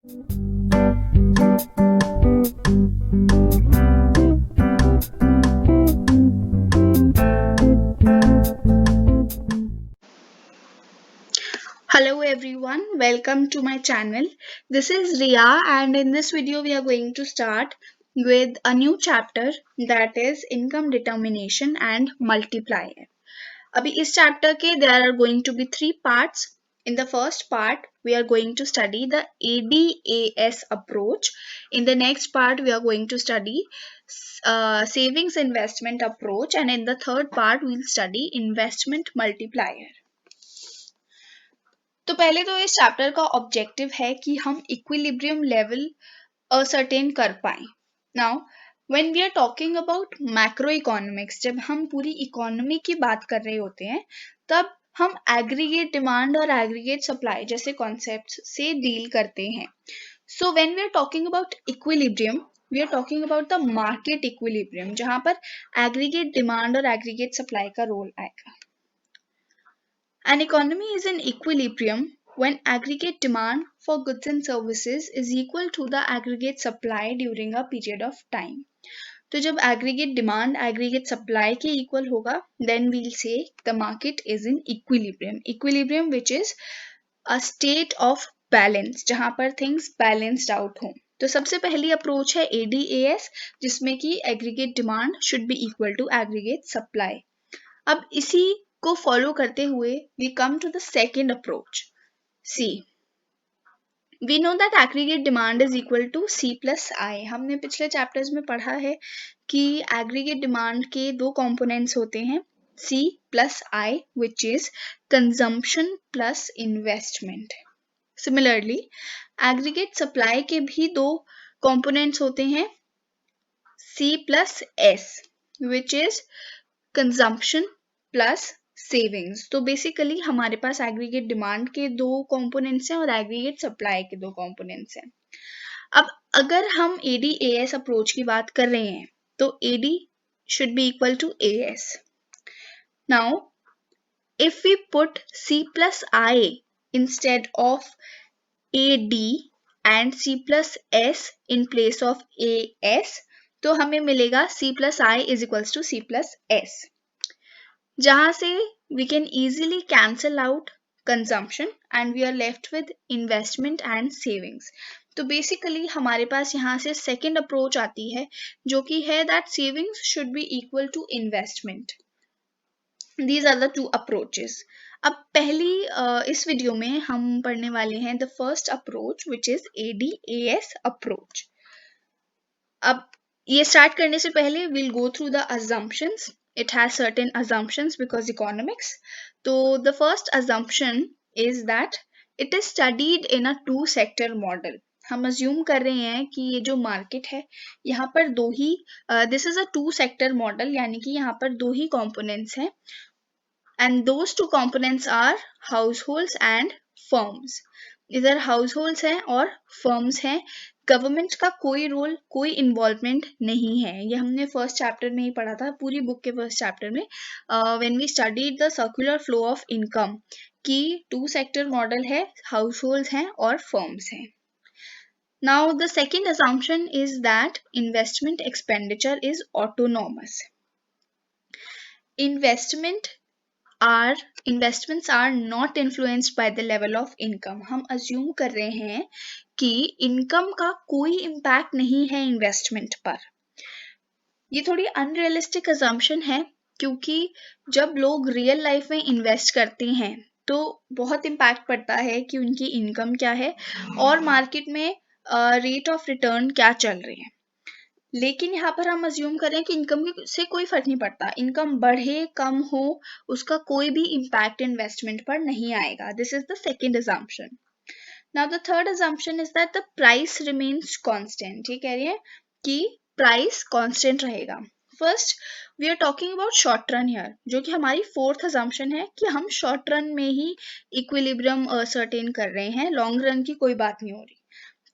Hello everyone, welcome to my channel. This is Riya and in this video we are going to start with a new chapter that is income determination and multiplier. अभी इस chapter के there are going to be three parts. In the first part we are going to study the ADAS approach. In the next part we are going to study savings investment approach, and in the third part we will study investment multiplier. तो पहले तो इस chapter का objective है कि हम equilibrium level ascertain कर पाए. Now when we are talking about macroeconomics, जब हम पूरी इकोनॉमी की बात कर रहे होते हैं तब हम एग्रीगेट डिमांड और एग्रीगेट सप्लाई जैसे कॉन्सेप्ट्स से डील करते हैं. So when we are talking about equilibrium we are talking about the market equilibrium, जहां पर एग्रीगेट डिमांड और एग्रीगेट सप्लाई का रोल आएगा. An economy is in equilibrium when aggregate demand for goods and services is equal to the aggregate supply during a period of time. तो जब aggregate demand aggregate supply के equal होगा, then we'll say the market is in equilibrium. Equilibrium which is a state of balance, जहाँ पर things balanced out हों. तो सबसे पहली अप्रोच है ADAS, जिसमें कि aggregate demand should be equal to aggregate supply. अब इसी को फॉलो करते हुए we come to the second approach. See, we know that aggregate demand is equal to C plus I. हमने पिछले चैप्टर्स में पढ़ा है कि aggregate demand के दो components होते हैं C plus I, which is consumption plus investment. Similarly, aggregate supply के भी दो components होते हैं C plus S, which is consumption plus savings. तो बेसिकली हमारे पास एग्रीगेट डिमांड के दो कंपोनेंट्स हैं और एग्रीगेट सप्लाई के दो कंपोनेंट्स हैं. अब अगर हम ADAS अप्रोच की बात कर रहे हैं तो AD should be equal to AS. Now, if we put C plus I instead of AD and C plus S in place of AS, तो हमें मिलेगा C plus I is equals to C plus S. जहां से we can easily cancel out consumption and we are left with investment and savings. तो basically हमारे पास यहाँ से second approach आती है जो कि है that savings should be equal to investment. These are the two approaches. अब पहली इस वीडियो में हम पढ़ने वाले हैं the first approach which is ADAS approach. अब ये स्टार्ट करने से पहले we'll go through the assumptions. It has certain assumptions because economics. So the first assumption is that it is studied in a two sector model. हम assume कर रहे हैं कि ये जो market है यहाँ पर दो ही this is a two sector model, यानी कि यहाँ पर दो ही components हैं and those two components are households and firms. इधर households हैं और firms हैं. गवर्नमेंट का कोई रोल कोई इन्वॉल्वमेंट नहीं है. ये हमने फर्स्ट चैप्टर में ही पढ़ा था, पूरी बुक के फर्स्ट चैप्टर में when we studied the circular flow of income कि टू सेक्टर मॉडल है, हाउसहोल्ड्स हैं और फर्म्स हैं. Now the second assumption is that investment expenditure is autonomous. Investments are not influenced by the level of income. हम assume कर रहे हैं कि इनकम का कोई इम्पैक्ट नहीं है इन्वेस्टमेंट पर. ये थोड़ी अनरियलिस्टिक assumption है क्योंकि जब लोग रियल लाइफ में इन्वेस्ट करते हैं तो बहुत इम्पैक्ट पड़ता है कि उनकी इनकम क्या है और मार्केट में रेट ऑफ रिटर्न क्या चल रहे हैं. लेकिन यहाँ पर हम अज्यूम करें कि इनकम से कोई फर्क नहीं पड़ता, इनकम बढ़े कम हो उसका कोई भी इम्पैक्ट इन्वेस्टमेंट पर नहीं आएगा. This is the second assumption. Now the third assumption is that the price remains constant. ये कह रही है कि प्राइस कांस्टेंट रहेगा. First we are talking about short run here, जो कि हमारी फोर्थ assumption है कि हम शॉर्ट रन में ही इक्विलिब्रियम असर्टेन कर रहे हैं, लॉन्ग रन की कोई बात नहीं हो रही.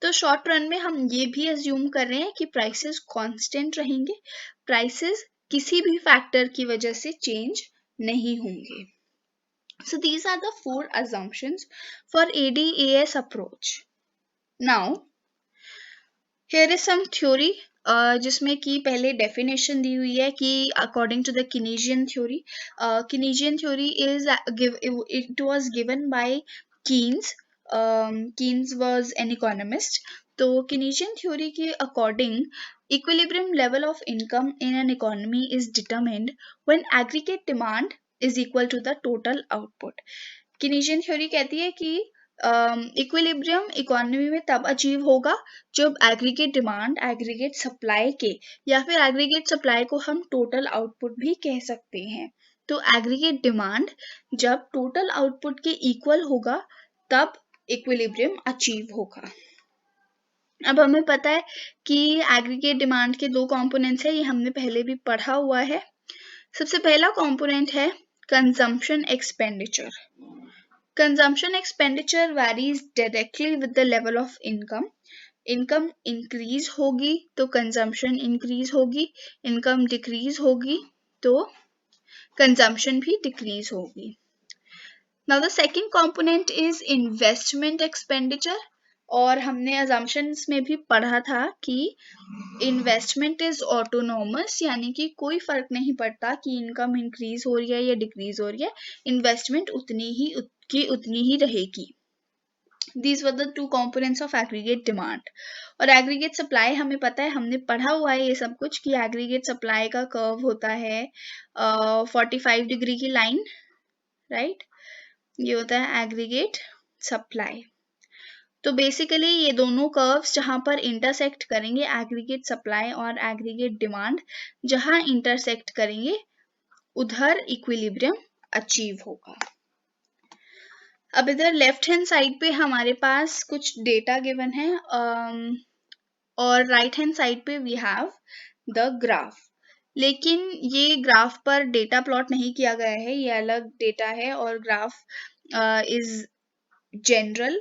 तो शॉर्ट रन में हम ये भी अज्यूम कर रहे हैं कि प्राइसेस कांस्टेंट रहेंगे, प्राइसेस किसी भी फैक्टर की वजह से चेंज नहीं होंगे. So these are the four assumptions for ADAS approach. Now here is some theory जिसमें कि पहले डेफिनेशन दी हुई है कि according to the Keynesian theory, Keynesian theory is it was given by Keynes. Keynes was an economist. तो Keynesian theory के according equilibrium level of income in an economy is determined when aggregate demand is equal to the total output. Keynesian theory कहती है कि equilibrium economy में तब achieve होगा जब aggregate demand aggregate supply के, या फिर एग्रीगेट सप्लाई को हम टोटल आउटपुट भी कह सकते हैं. तो एग्रीगेट डिमांड जब टोटल आउटपुट के इक्वल होगा तब इक्विलिब्रियम अचीव होगा. अब हमें पता है कि एग्रीगेट डिमांड के दो कंपोनेंट्स है, ये हमने पहले भी पढ़ा हुआ है. सबसे पहला कंपोनेंट है consumption expenditure. Consumption expenditure varies directly with the level of income. Income increase होगी तो कंजम्पशन इंक्रीज होगी, इनकम डिक्रीज होगी तो कंजम्पशन भी डिक्रीज होगी. Now the second component is investment expenditure. और हमने assumptions में भी पढ़ा था कि इन्वेस्टमेंट इज ऑटोनोमस, यानी कि कोई फर्क नहीं पड़ता कि इनकम इंक्रीज हो रही है या डिक्रीज हो रही है, इन्वेस्टमेंट उतनी ही रहेगी. These were the two components of aggregate demand. और aggregate supply हमें पता है, हमने पढ़ा हुआ है ये सब कुछ कि aggregate supply का कर्व होता है 45 डिग्री की लाइन, राइट. ये होता है aggregate supply. तो बेसिकली ये दोनों कर्व्स जहां पर इंटरसेक्ट करेंगे, एग्रीगेट सप्लाई और एग्रीगेट डिमांड जहां इंटरसेक्ट करेंगे उधर इक्विलिब्रियम अचीव होगा. अब इधर लेफ्ट हैंड साइड पे हमारे पास कुछ डेटा गिवन है और राइट हैंड साइड पे वी हैव द ग्राफ. लेकिन ये ग्राफ पर डेटा प्लॉट नहीं किया गया है, ये अलग डेटा है और ग्राफ इज जनरल.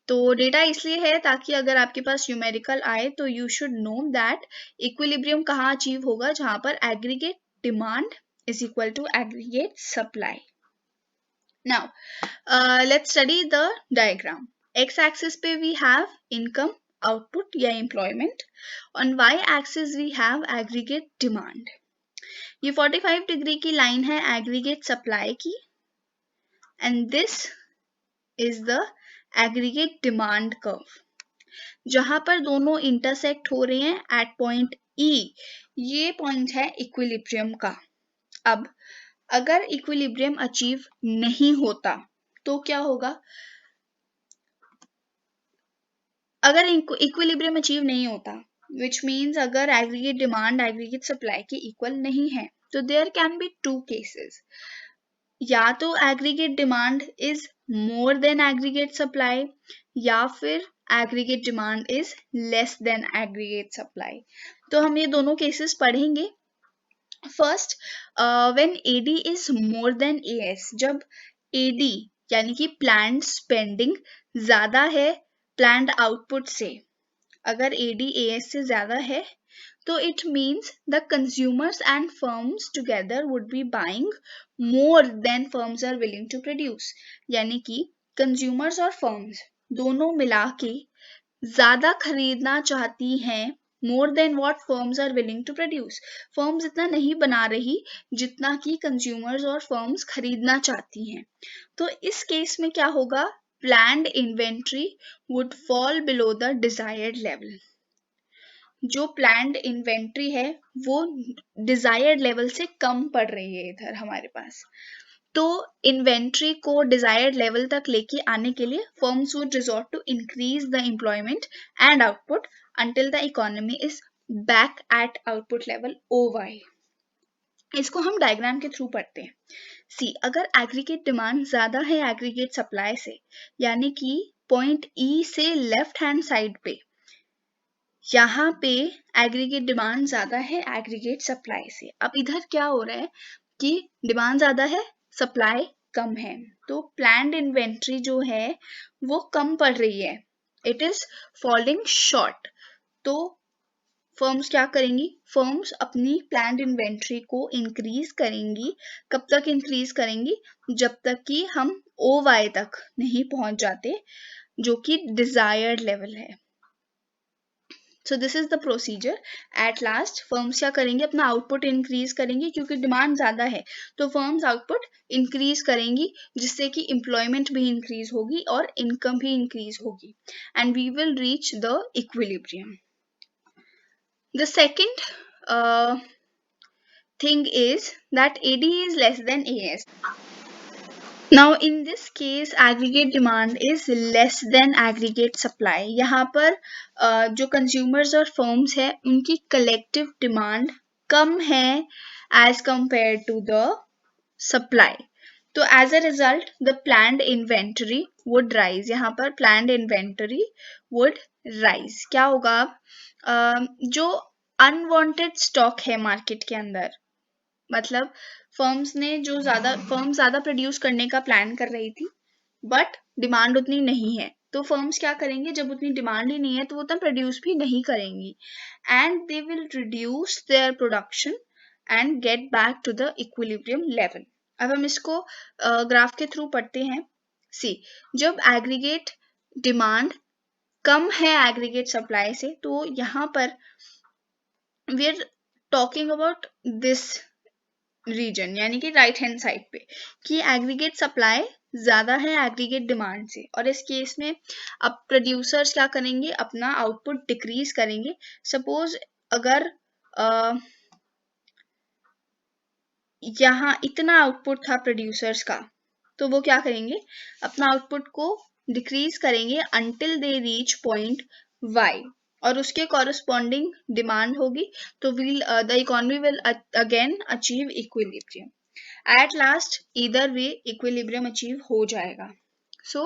तो डेटा इसलिए है ताकि अगर आपके पास न्यूमेरिकल आए तो you should know that equilibrium कहाँ अचीव होगा, जहां पर aggregate demand is equal to aggregate supply. Now, let's study the diagram. X-axis पे we have income, output या employment. On Y-axis we have aggregate demand. ये 45 degree की line है aggregate supply की, and this is the aggregate demand curve. जहां पर दोनों intersect हो रहे हैं at point E. ये point है equilibrium का. अब अगर इक्विलिब्रियम अचीव नहीं होता तो क्या होगा? अगर इक्विलिब्रियम अचीव नहीं होता, विच मीन्स अगर एग्रीगेट डिमांड एग्रीगेट सप्लाई के इक्वल नहीं है, तो there can be two cases. या तो aggregate demand is more than aggregate supply, या फिर aggregate demand is less than aggregate supply. तो हम ये दोनों केसेस पढ़ेंगे. First, when AD is more than AS, जब AD यानी कि प्लान्ड स्पेंडिंग ज्यादा है प्लान्ड आउटपुट से. अगर AD AS से ज्यादा है तो it means the consumers and firms together would be buying more than firms are willing to produce. यानी कि कंज्यूमर्स और फर्म्स दोनों मिला के ज्यादा खरीदना चाहती हैं, more than what firms are willing to produce. firms इतना नहीं बना रही जितना कि consumers और firms खरीदना चाहती हैं. तो इस केस में क्या होगा? planned inventory would fall below the desired level. जो planned inventory है वो desired level से कम पड़ रही है इधर हमारे पास. तो इन्वेंट्री को डिजायर्ड लेवल तक लेके आने के लिए firms would resort to increase the employment and output until the economy is back at output level OY. इसको हम डायग्राम के थ्रू पढ़ते हैं. सी, अगर एग्रीगेट डिमांड ज्यादा है एग्रीगेट सप्लाई से, यानी कि पॉइंट E से लेफ्ट हैंड साइड पे, यहाँ पे एग्रीगेट डिमांड ज्यादा है एग्रीगेट सप्लाई से. अब इधर क्या हो रहा है कि डिमांड ज्यादा है सप्लाई कम है, तो प्लान्ड इन्वेंट्री जो है वो कम पड़ रही है, इट इज फॉलिंग शॉर्ट. तो फर्म्स क्या करेंगी? फर्म्स अपनी प्लान्ड इन्वेंट्री को इंक्रीज करेंगी. कब तक इंक्रीज करेंगी? जब तक कि हम OY तक नहीं पहुंच जाते, जो कि डिजायर्ड लेवल है. So this is the procedure. At last firms क्या करेंगे, अपना आउटपुट इंक्रीज करेंगे, क्योंकि डिमांड ज़्यादा है तो फर्म्स आउटपुट इंक्रीज करेंगी, जिससे कि एम्प्लॉयमेंट भी इंक्रीज होगी और इनकम भी इंक्रीज होगी, and we will reach the equilibrium. The second thing is that AD is less than AS. Now in this case aggregate demand is less than aggregate supply. यहाँ पर जो consumers और firms है उनकी collective demand कम है as compared to the supply. तो as a result the planned inventory would rise. यहाँ पर planned inventory would rise. क्या होगा अब जो unwanted stock है market के अंदर, मतलब फर्म्स ने जो ज्यादा प्रोड्यूस करने का प्लान कर रही थी बट डिमांड उतनी नहीं है, तो फर्म्स क्या करेंगे, जब उतनी डिमांड ही नहीं है तो वो उतना प्रोड्यूस भी नहीं करेंगी, and they will reduce their production and get back to the equilibrium level. अब हम इसको ग्राफ के थ्रू पढ़ते हैं. सी, जब एग्रीगेट डिमांड कम है एग्रीगेट सप्लाई से, तो यहाँ पर we are talking about this reason, यानी कि राइट हैंड साइड पे, कि एग्रीगेट सप्लाई ज्यादा है एग्रीगेट डिमांड से, और इस केस में अब प्रोड्यूसर्स क्या करेंगे, अपना आउटपुट डिक्रीज करेंगे. सपोज अगर यहाँ इतना आउटपुट था प्रोड्यूसर्स का, तो वो क्या करेंगे, अपना आउटपुट को डिक्रीज करेंगे until they reach point y, और उसके कॉरेस्पॉन्डिंग डिमांड होगी, तो will the economy will again achieve equilibrium. At last either way equilibrium achieve हो जाएगा. So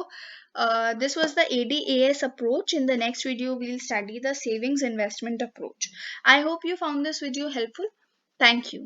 this was the ADAS approach. In the next video we'll study the savings investment approach. I hope you found this video helpful. Thank you.